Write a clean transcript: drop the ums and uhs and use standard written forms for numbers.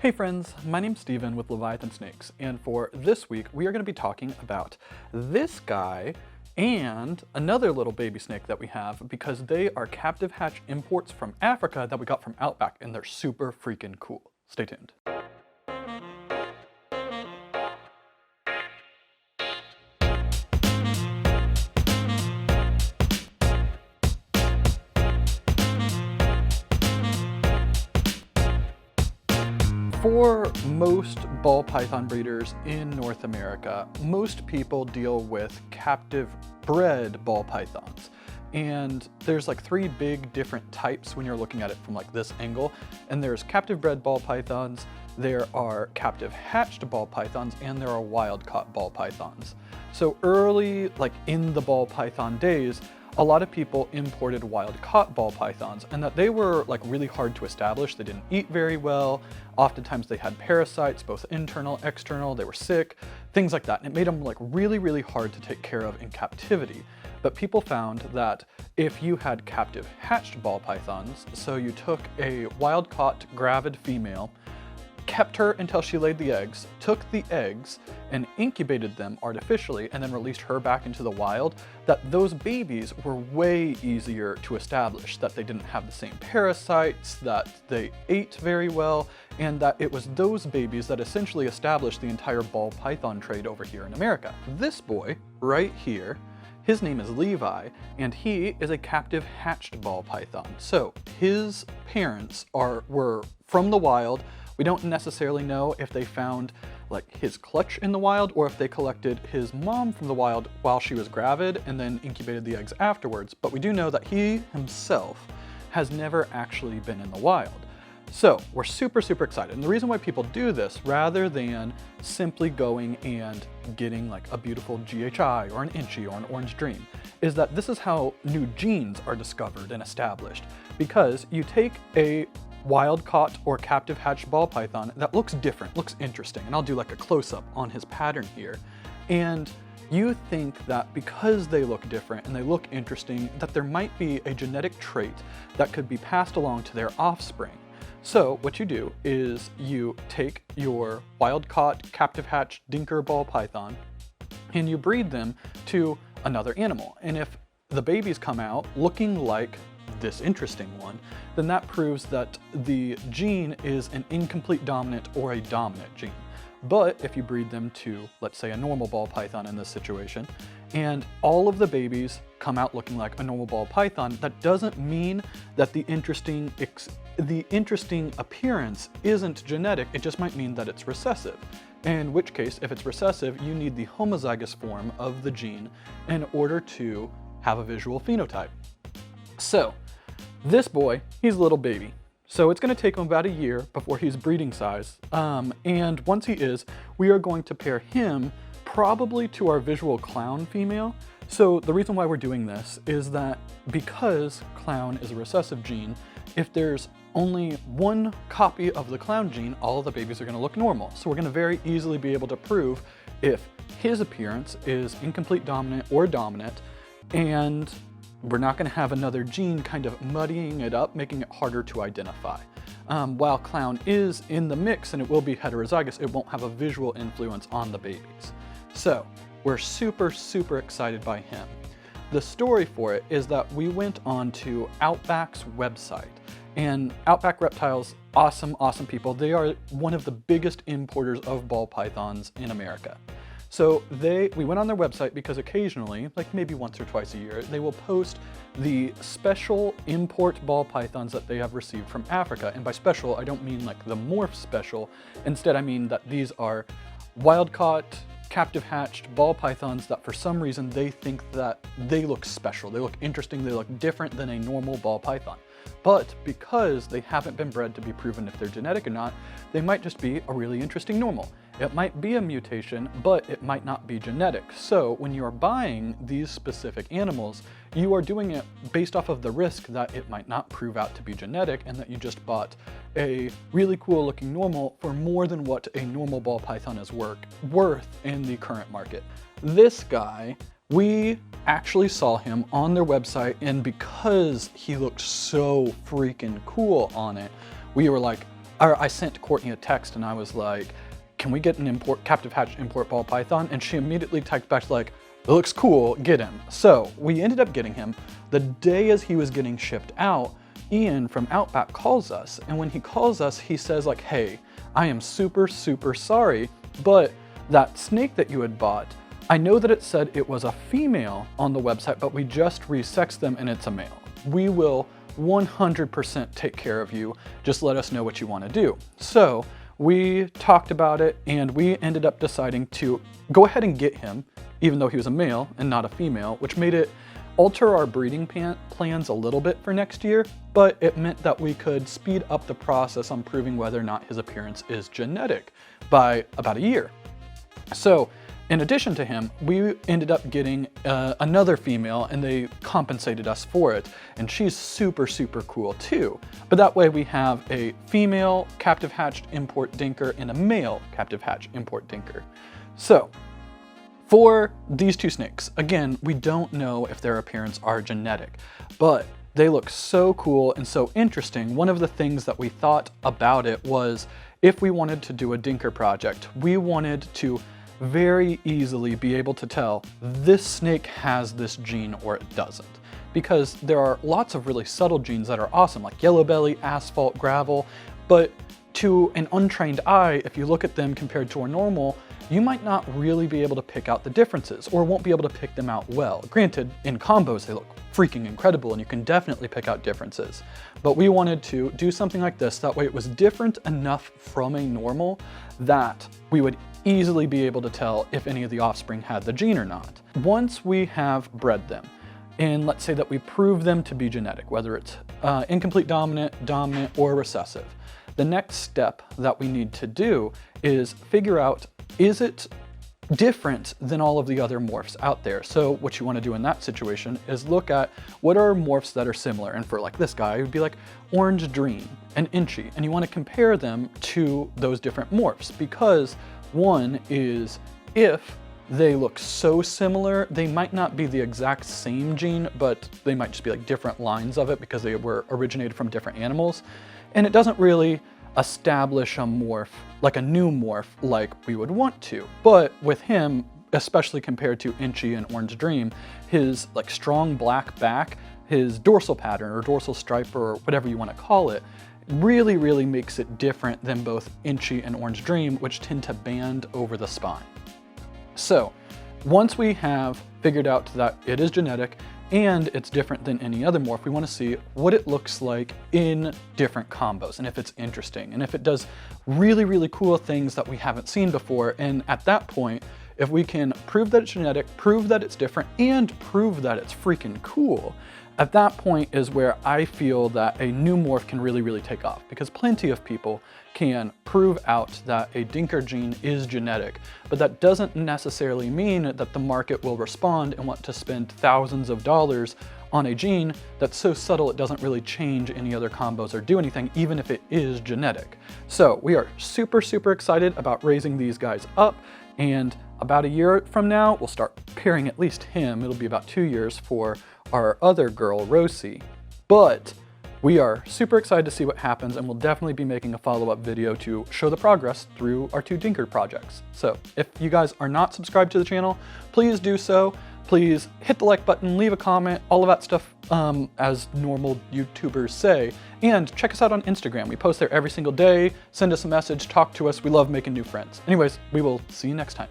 Hey friends, my name's Steven with Leviathan Snakes, and for this week we are going to be talking about this guy and another little baby snake that we have because they are captive hatch imports from Africa that we got from Outback, and they're super freaking cool. Stay tuned. For most ball python breeders in North America, most people deal with captive bred ball pythons. And there's like three big different types when you're looking at it from like this angle. And there's captive bred ball pythons, there are captive hatched ball pythons, and there are wild caught ball pythons. So early, like in the ball python days, a lot of people imported wild caught ball pythons, and that they were like really hard to establish. They didn't eat very well. Oftentimes they had parasites, both internal, external, they were sick, things like that. And it made them like really hard to take care of in captivity. But people found that if you had captive hatched ball pythons, so you took a wild caught gravid female, kept her until she laid the eggs, took the eggs and incubated them artificially, and then released her back into the wild, that those babies were way easier to establish, that they didn't have the same parasites, that they ate very well, and that it was those babies that essentially established the entire ball python trade over here in America. This boy right here, his name is Levi, and he is a captive hatched ball python. So his parents were from the wild. We don't necessarily know if they found like his clutch in the wild or if they collected his mom from the wild while she was gravid and then incubated the eggs afterwards, but we do know that he himself has never actually been in the wild. So we're super excited. And the reason why people do this rather than simply going and getting like a beautiful GHI or an Inchy or an Orange Dream is that this is how new genes are discovered and established, because you take a wild caught or captive hatched ball python that looks different, looks interesting, and I'll do like a close-up on his pattern here, and you think that because they look different and they look interesting that there might be a genetic trait that could be passed along to their offspring. So what you do is you take your wild caught captive hatched dinker ball python and you breed them to another animal, and if the babies come out looking like this interesting one, then that proves that the gene is an incomplete dominant or a dominant gene. But if you breed them to, let's say, a normal ball python in this situation, and all of the babies come out looking like a normal ball python, that doesn't mean that the interesting appearance isn't genetic, it just might mean that it's recessive. In which case, if it's recessive, you need the homozygous form of the gene in order to have a visual phenotype. So, this boy, he's a little baby. So it's gonna take him about a year before he's breeding size. And once he is, we are going to pair him probably to our visual clown female. So the reason why we're doing this is that because clown is a recessive gene, if there's only one copy of the clown gene, all of the babies are gonna look normal. So we're gonna very easily be able to prove if his appearance is incomplete dominant or dominant, and we're not going to have another gene kind of muddying it up, making it harder to identify. While clown is in the mix and it will be heterozygous, it won't have a visual influence on the babies. So we're super excited by him. The story for it is that we went on to Outback's website, and Outback Reptiles, awesome people. They are one of the biggest importers of ball pythons in America. So we went on their website because occasionally, like maybe once or twice a year, they will post the special import ball pythons that they have received from Africa. And by special, I don't mean like the Morphs special. Instead, I mean that these are wild-caught, captive hatched ball pythons that for some reason they think that they look special, they look interesting, they look different than a normal ball python. But because they haven't been bred to be proven if they're genetic or not, they might just be a really interesting normal. It might be a mutation, but it might not be genetic. So when you are buying these specific animals, you are doing it based off of the risk that it might not prove out to be genetic and that you just bought a really cool looking normal for more than what a normal ball python is worth in the current market. This guy, we actually saw him on their website, and because he looked so freaking cool on it, we were like, I sent Courtney a text and I was like, can we get an captive hatched import ball python? And she immediately typed back like, it looks cool, get him. So we ended up getting him. The day as he was getting shipped out, Ian from Outback calls us. And when he calls us, he says like, hey, I am super, super sorry, but that snake that you had bought, I know that it said it was a female on the website, but we just resexed them and it's a male. We will 100% take care of you. Just let us know what you want to do. So we talked about it and we ended up deciding to go ahead and get him, even though he was a male and not a female, which made it alter our breeding plans a little bit for next year, but it meant that we could speed up the process on proving whether or not his appearance is genetic by about a year. So in addition to him, we ended up getting another female and they compensated us for it. And she's super, super cool too. But that way we have a female captive hatched import dinker and a male captive hatched import dinker. So for these two snakes, again, we don't know if their appearance are genetic, but they look so cool and so interesting. One of the things that we thought about it was if we wanted to do a dinker project, we wanted to very easily be able to tell this snake has this gene or it doesn't. Because there are lots of really subtle genes that are awesome, like yellow belly, asphalt, gravel, but to an untrained eye, if you look at them compared to a normal, you might not really be able to pick out the differences or won't be able to pick them out well. Granted, in combos, they look freaking incredible and you can definitely pick out differences. But we wanted to do something like this, that way it was different enough from a normal that we would easily be able to tell if any of the offspring had the gene or not. Once we have bred them, and let's say that we prove them to be genetic, whether it's incomplete dominant, dominant, or recessive, the next step that we need to do is figure out, is it different than all of the other morphs out there? So what you want to do in that situation is look at what are morphs that are similar. And for like this guy, it would be like Orange Dream and Inchy. And you want to compare them to those different morphs because one is if they look so similar, they might not be the exact same gene, but they might just be like different lines of it because they were originated from different animals. And it doesn't really establish a morph, like a new morph like we would want to. But with him, especially compared to Inchy and Orange Dream, his like strong black back, his dorsal pattern or dorsal stripe or whatever you want to call it, really, really makes it different than both Inchy and Orange Dream, which tend to band over the spine. So once we have figured out that it is genetic and it's different than any other morph, we want to see what it looks like in different combos and if it's interesting and if it does really, really cool things that we haven't seen before. And at that point, if we can prove that it's genetic, prove that it's different, and prove that it's freaking cool, at that point is where I feel that a new morph can really, really take off, because plenty of people can prove out that a dinker gene is genetic, but that doesn't necessarily mean that the market will respond and want to spend thousands of dollars on a gene that's so subtle it doesn't really change any other combos or do anything, even if it is genetic. So we are super, super excited about raising these guys up, and about a year from now, we'll start pairing at least him. It'll be about 2 years for our other girl, Rosie. But we are super excited to see what happens, and we'll definitely be making a follow-up video to show the progress through our 2 dinker projects. So if you guys are not subscribed to the channel, please do so. Please hit the like button, leave a comment, all of that stuff as normal YouTubers say. And check us out on Instagram. We post there every single day. Send us a message, talk to us. We love making new friends. Anyways, we will see you next time.